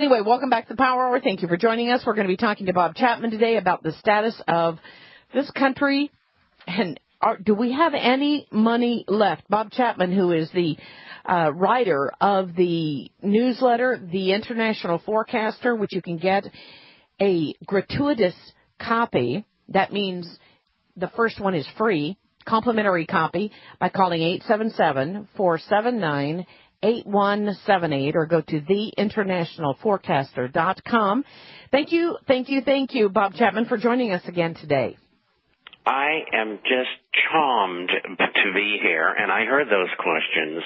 Anyway, welcome back to the Power Hour. Thank you for joining us. We're going to be talking to Bob Chapman today about the status of this country and do we have any money left? Bob Chapman, who is the writer of the newsletter, The International Forecaster, which you can get a gratuitous copy. That means the first one is free, complimentary copy, by calling 877-479-8178 or go to theinternationalforecaster.com. Thank you, Bob Chapman, for joining us again today. I am just charmed to be here, and I heard those questions,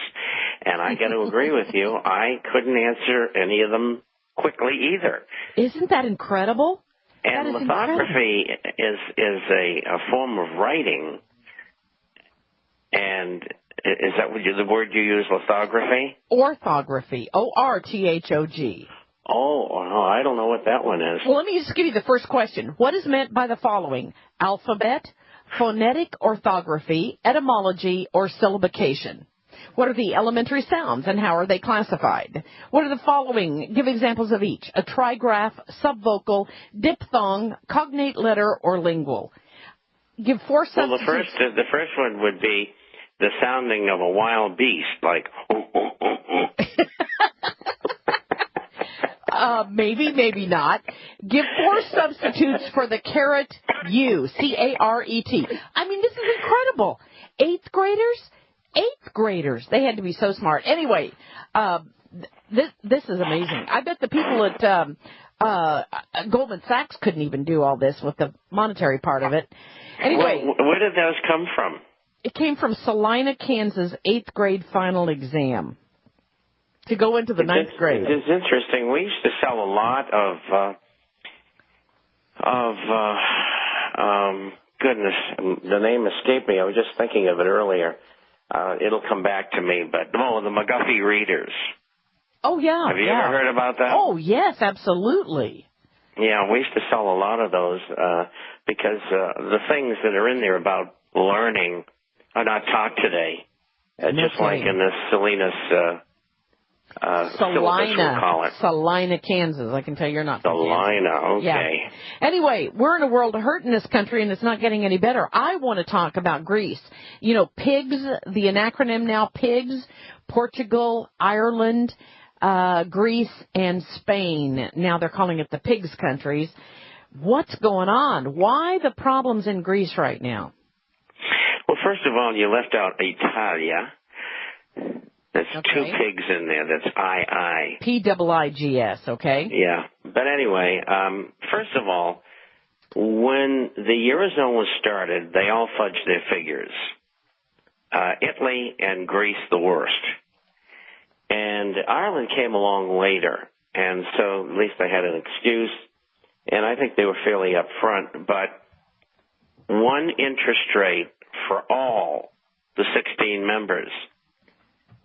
and I got to agree with you. I couldn't answer any of them quickly either. Isn't that incredible? And lithography is a form of writing, and is that the word you use, lithography? Orthography, O-R-T-H-O-G. Oh, I don't know what that one is. Well, let me just give you the first question. What is meant by the following? Alphabet, phonetic orthography, etymology, or syllabication? What are the elementary sounds and how are they classified? What are the following? Give examples of each. A trigraph, subvocal, diphthong, cognate letter, or lingual. Give four substitutes. Well, the first one would be the sounding of a wild beast, like maybe, maybe not. Give four substitutes for the caret U, C-A-R-E-T. I mean, this is incredible. Eighth graders. They had to be so smart. Anyway, this is amazing. I bet the people at Goldman Sachs couldn't even do all this with the monetary part of it. Anyway. Well, where did those come from? It came from Salina, Kansas, 8th grade final exam. To go into the ninth grade. It's interesting. We used to sell a lot of goodness, the name escaped me. I was just thinking of it earlier. It'll come back to me, but the McGuffey readers. Oh, yeah. Have you ever heard about that? Oh, yes, absolutely. Yeah, we used to sell a lot of those because the things that are in there about learning are not taught today. Just like in the Salinas Salina, Kansas. I can tell you're not from Salina, okay. Yeah. Anyway, we're in a world of hurt in this country, and it's not getting any better. I want to talk about Greece. You know, PIGS, the acronym now, PIGS, Portugal, Ireland, Greece, and Spain. Now they're calling it the PIGS countries. What's going on? Why the problems in Greece right now? Well, first of all, you left out Italia. There's two pigs in there. That's I. P-I-I-G-S, okay? Yeah. But anyway, first of all, when the Eurozone was started, they all fudged their figures. Italy and Greece the worst. And Ireland came along later, and so at least they had an excuse, and I think they were fairly upfront. But one interest rate for all the 16 members,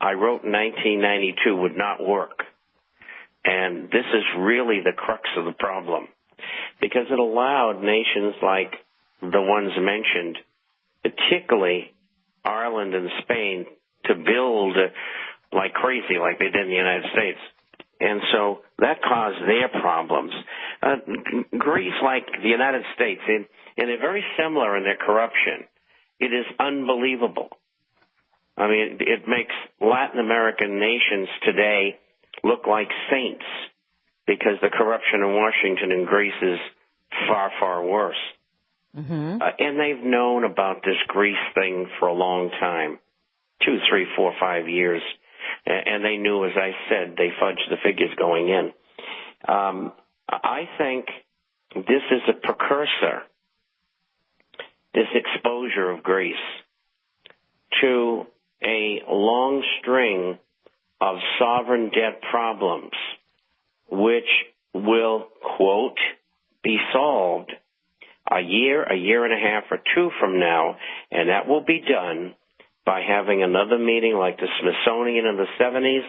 I wrote in 1992, would not work. And this is really the crux of the problem, because it allowed nations like the ones mentioned, particularly Ireland and Spain, to build like crazy, like they did in the United States. And so that caused their problems. Greece, like the United States, and they're very similar in their corruption. It is unbelievable. I mean, it makes Latin American nations today look like saints because the corruption in Washington and Greece is far, far worse. Mm-hmm. And they've known about this Greece thing for a long time, 2, 3, 4, 5 years. And they knew, as I said, they fudged the figures going in. I think this is a precursor, this exposure of Greece, to a long string of sovereign debt problems, which will, quote, be solved a year and a half, or 2 from now, and that will be done by having another meeting like the Smithsonian in the 70s,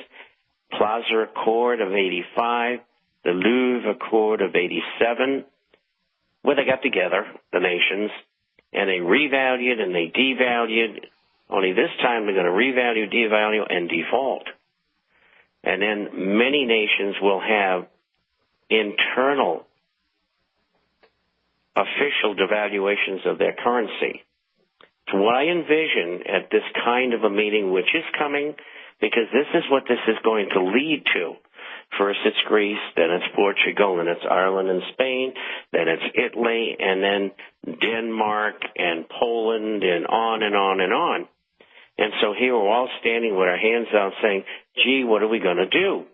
Plaza Accord of 85, the Louvre Accord of 87, where they got together, the nations, and they revalued and they devalued. Only this time they're going to revalue, devalue, and default. And then many nations will have internal official devaluations of their currency. So what I envision at this kind of a meeting, which is coming, because this is what this is going to lead to. First it's Greece, then it's Portugal, then it's Ireland and Spain, then it's Italy, and then Denmark and Poland, and on and on and on. And so here we're all standing with our hands out saying, gee, what are we going to do?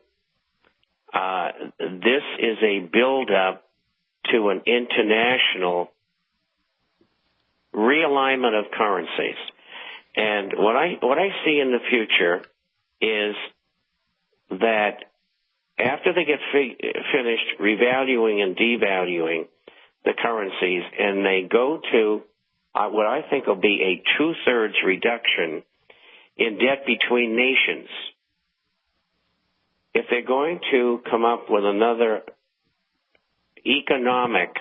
This is a build-up to an international realignment of currencies. And what I see in the future is that after they get finished revaluing and devaluing the currencies, and they go to what I think will be a 2/3 reduction in debt between nations, if they're going to come up with another economic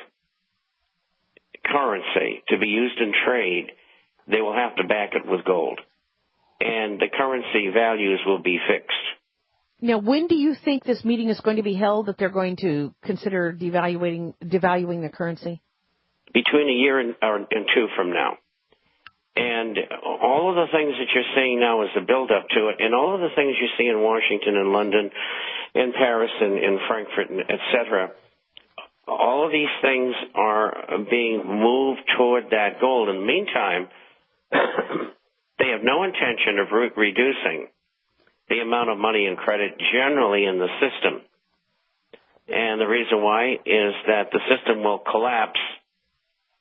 currency to be used in trade, they will have to back it with gold. And the currency values will be fixed. Now, when do you think this meeting is going to be held, that they're going to consider devaluing the currency? Between a year and two from now. And all of the things that you're seeing now is the build-up to it, and all of the things you see in Washington and London and Paris and in Frankfurt, and et cetera, all of these things are being moved toward that goal. In the meantime, they have no intention of reducing the amount of money and credit generally in the system. And the reason why is that the system will collapse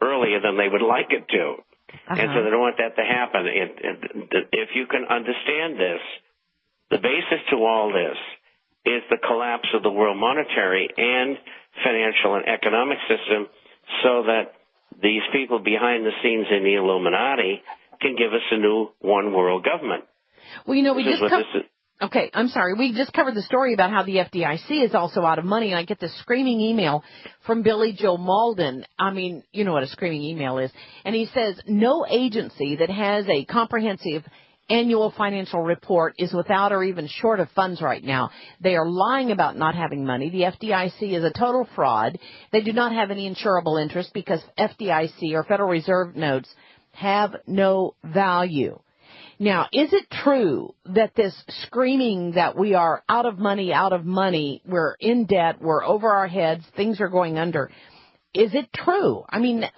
earlier than they would like it to. And so they don't want that to happen. If you can understand this, the basis to all this is the collapse of the world monetary and financial and economic system, so that these people behind the scenes in the Illuminati can give us a new one world government. Well, okay, I'm sorry. We just covered the story about how the FDIC is also out of money, and I get this screaming email from Billy Joe Malden. I mean, you know what a screaming email is. And he says, no agency that has a comprehensive annual financial report is without or even short of funds right now. They are lying about not having money. The FDIC is a total fraud. They do not have any insurable interest because FDIC or Federal Reserve notes have no value. Now, is it true that this screaming that we are out of money, we're in debt, we're over our heads, things are going under, is it true? I mean, of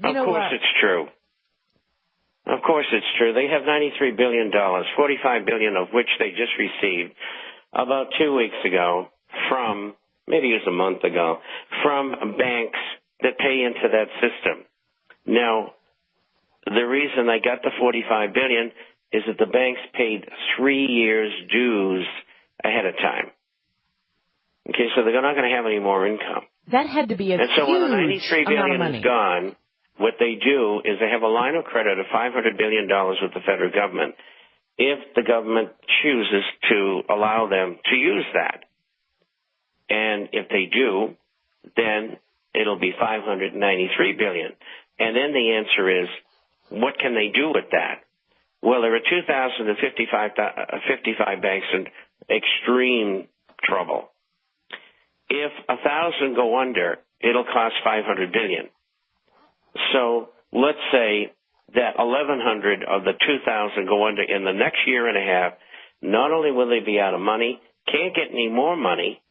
course it's true. Of course it's true. They have $93 billion, $45 billion of which they just received about 2 weeks ago from, maybe it was a month ago, from banks that pay into that system. Now, the reason they got the $45 billion is that the banks paid 3 years' dues ahead of time. Okay, so they're not going to have any more income. That had to be a huge amount of money. And so when the $93 billion is gone, what they do is they have a line of credit of $500 billion with the federal government if the government chooses to allow them to use that. And if they do, then it'll be $593 billion. And then the answer is, what can they do with that? Well, there are 2,055 banks in extreme trouble. If 1,000 go under, it'll cost $500 billion. So let's say that 1,100 of the 2,000 go under in the next year and a half. Not only will they be out of money, can't get any more money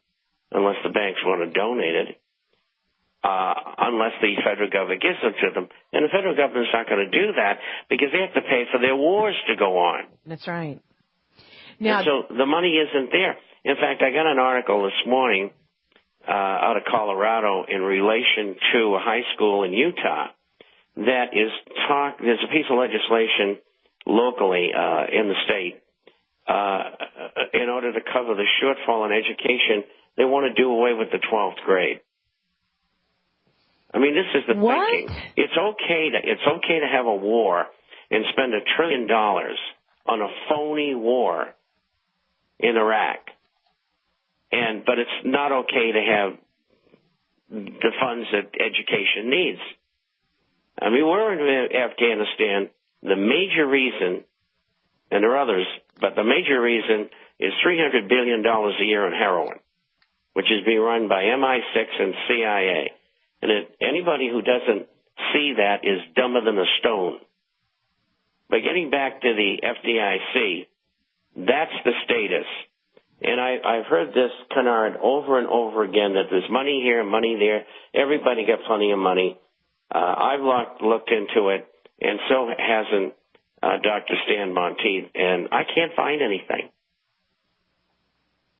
unless the banks want to donate it, unless the federal government gives them to them. And the federal government's not going to do that because they have to pay for their wars to go on. That's right. Now, and so the money isn't there. In fact, I got an article this morning out of Colorado in relation to a high school in Utah that is there's a piece of legislation locally in the state in order to cover the shortfall in education. They want to do away with the 12th grade. I mean, this is the thinking. It's okay to have a war and spend $1 trillion on a phony war in Iraq. But it's not okay to have the funds that education needs. I mean, we're in Afghanistan. The major reason, and there are others, but the major reason is $300 billion a year in heroin, which is being run by MI6 and CIA. And anybody who doesn't see that is dumber than a stone. But getting back to the FDIC, that's the status. And I've heard this canard over and over again, that there's money here, money there. Everybody got plenty of money. I've looked into it, and so hasn't Dr. Stan Monteith, and I can't find anything.